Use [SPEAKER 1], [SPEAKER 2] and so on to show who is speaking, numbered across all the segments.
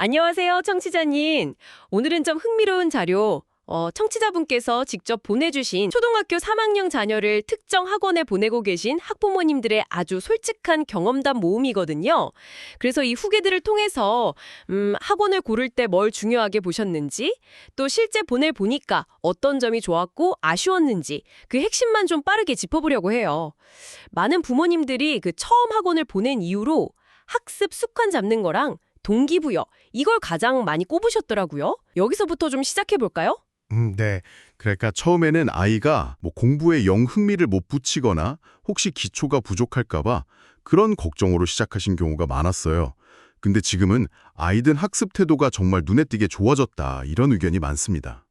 [SPEAKER 1] 안녕하세요, 청취자님. 오늘은 좀 흥미로운 자료, 청취자분께서 직접 보내주신 초등학교 3학년 자녀를 특정 학원에 보내고 계신 학부모님들의 아주 솔직한 경험담 모음이거든요. 그래서 이 후기들을 통해서 학원을 고를 때 뭘 중요하게 보셨는지, 또 실제 보내보니까 어떤 점이 좋았고 아쉬웠는지 그 핵심만 좀 빠르게 짚어보려고 해요. 많은 부모님들이 그 처음 학원을 보낸 이후로 학습 습관 잡는 거랑 동기부여, 이걸 가장 많이 꼽으셨더라고요. 여기서부터 좀 시작해볼까요?
[SPEAKER 2] 네. 그러니까 처음에는 아이가 공부에 영 흥미를 못 붙이거나 혹시 기초가 부족할까 봐 그런 걱정으로 시작하신 경우가 많았어요. 근데 지금은 아이들 학습 태도가 정말 눈에 띄게 좋아졌다, 이런 의견이 많습니다.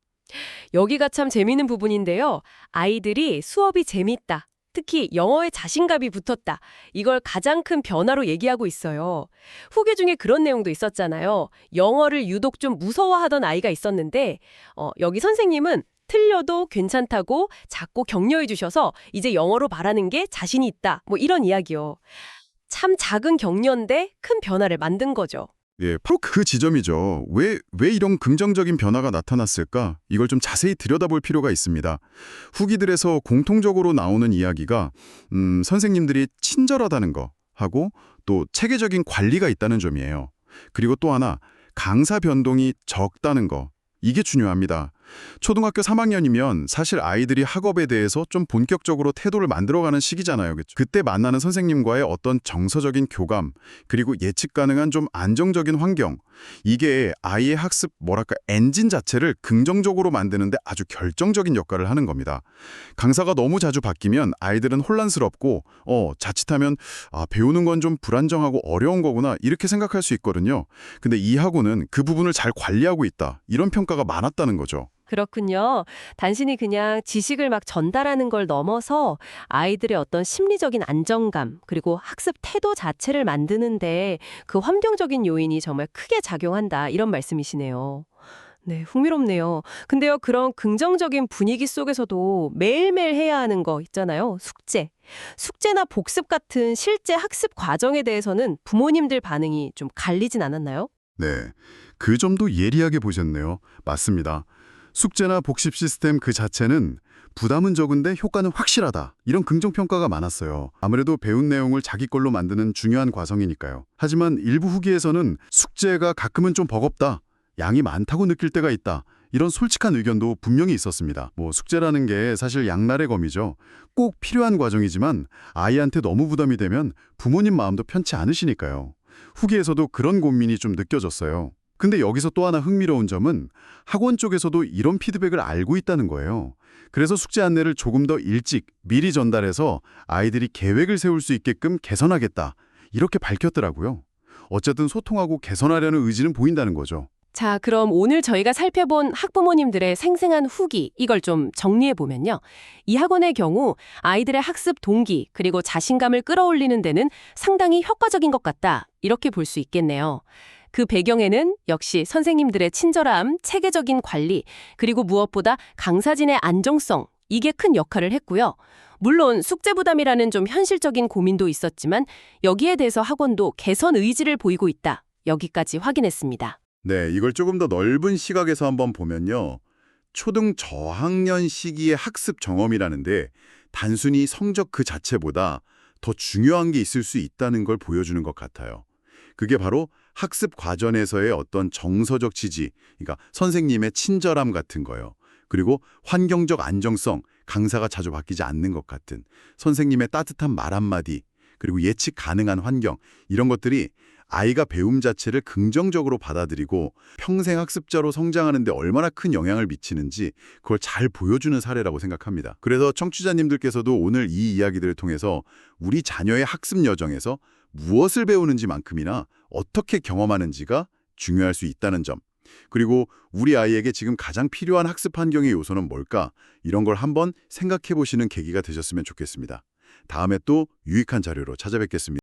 [SPEAKER 1] 여기가 참 재미있는 부분인데요. 아이들이 수업이 재밌다. 특히 영어에 자신감이 붙었다. 이걸 가장 큰 변화로 얘기하고 있어요. 후기 중에 그런 내용도 있었잖아요. 영어를 유독 좀 무서워하던 아이가 있었는데 여기 선생님은 틀려도 괜찮다고 자꾸 격려해 주셔서 이제 영어로 말하는 게 자신이 있다. 뭐 이런 이야기요. 참 작은 격려인데 큰 변화를 만든 거죠.
[SPEAKER 2] 예, 바로 그 지점이죠. 왜 이런 긍정적인 변화가 나타났을까? 이걸 좀 자세히 들여다볼 필요가 있습니다. 후기들에서 공통적으로 나오는 이야기가 선생님들이 친절하다는 거 하고 또 체계적인 관리가 있다는 점이에요. 그리고 또 하나, 강사 변동이 적다는 거. 이게 중요합니다. 초등학교 3학년이면 사실 아이들이 학업에 대해서 좀 본격적으로 태도를 만들어가는 시기잖아요. 그쵸? 그때 만나는 선생님과의 어떤 정서적인 교감, 그리고 예측 가능한 좀 안정적인 환경, 이게 아이의 학습, 엔진 자체를 긍정적으로 만드는데 아주 결정적인 역할을 하는 겁니다. 강사가 너무 자주 바뀌면 아이들은 혼란스럽고 자칫하면 배우는 건 좀 불안정하고 어려운 거구나, 이렇게 생각할 수 있거든요. 근데 이 학원은 그 부분을 잘 관리하고 있다, 이런 평가가 많았다는 거죠.
[SPEAKER 1] 그렇군요. 단순히 그냥 지식을 막 전달하는 걸 넘어서 아이들의 어떤 심리적인 안정감, 그리고 학습 태도 자체를 만드는데 그 환경적인 요인이 정말 크게 작용한다, 이런 말씀이시네요. 네, 흥미롭네요. 근데요, 그런 긍정적인 분위기 속에서도 매일매일 해야 하는 거 있잖아요. 숙제. 숙제나 복습 같은 실제 학습 과정에 대해서는 부모님들 반응이 좀 갈리진 않았나요?
[SPEAKER 2] 네, 그 점도 예리하게 보셨네요. 맞습니다. 숙제나 복습 시스템 그 자체는 부담은 적은데 효과는 확실하다, 이런 긍정평가가 많았어요. 아무래도 배운 내용을 자기 걸로 만드는 중요한 과정이니까요. 하지만 일부 후기에서는 숙제가 가끔은 좀 버겁다, 양이 많다고 느낄 때가 있다, 이런 솔직한 의견도 분명히 있었습니다. 숙제라는 게 사실 양날의 검이죠. 꼭 필요한 과정이지만 아이한테 너무 부담이 되면 부모님 마음도 편치 않으시니까요. 후기에서도 그런 고민이 좀 느껴졌어요. 근데 여기서 또 하나 흥미로운 점은 학원 쪽에서도 이런 피드백을 알고 있다는 거예요. 그래서 숙제 안내를 조금 더 일찍 미리 전달해서 아이들이 계획을 세울 수 있게끔 개선하겠다, 이렇게 밝혔더라고요. 어쨌든 소통하고 개선하려는 의지는 보인다는 거죠.
[SPEAKER 1] 자, 그럼 오늘 저희가 살펴본 학부모님들의 생생한 후기, 이걸 좀 정리해보면요. 이 학원의 경우 아이들의 학습 동기, 그리고 자신감을 끌어올리는 데는 상당히 효과적인 것 같다, 이렇게 볼 수 있겠네요. 그 배경에는 역시 선생님들의 친절함, 체계적인 관리, 그리고 무엇보다 강사진의 안정성, 이게 큰 역할을 했고요. 물론 숙제 부담이라는 좀 현실적인 고민도 있었지만 여기에 대해서 학원도 개선 의지를 보이고 있다, 여기까지 확인했습니다.
[SPEAKER 2] 네, 이걸 조금 더 넓은 시각에서 한번 보면요. 초등 저학년 시기의 학습 경험이라는데 단순히 성적 그 자체보다 더 중요한 게 있을 수 있다는 걸 보여주는 것 같아요. 그게 바로 학습 과정에서의 어떤 정서적 지지, 그러니까 선생님의 친절함 같은 거요. 그리고 환경적 안정성, 강사가 자주 바뀌지 않는 것 같은 선생님의 따뜻한 말 한마디, 그리고 예측 가능한 환경, 이런 것들이 아이가 배움 자체를 긍정적으로 받아들이고 평생 학습자로 성장하는 데 얼마나 큰 영향을 미치는지 그걸 잘 보여주는 사례라고 생각합니다. 그래서 청취자님들께서도 오늘 이 이야기들을 통해서 우리 자녀의 학습 여정에서 무엇을 배우는지만큼이나 어떻게 경험하는지가 중요할 수 있다는 점, 그리고 우리 아이에게 지금 가장 필요한 학습 환경의 요소는 뭘까? 이런 걸 한번 생각해 보시는 계기가 되셨으면 좋겠습니다. 다음에 또 유익한 자료로 찾아뵙겠습니다.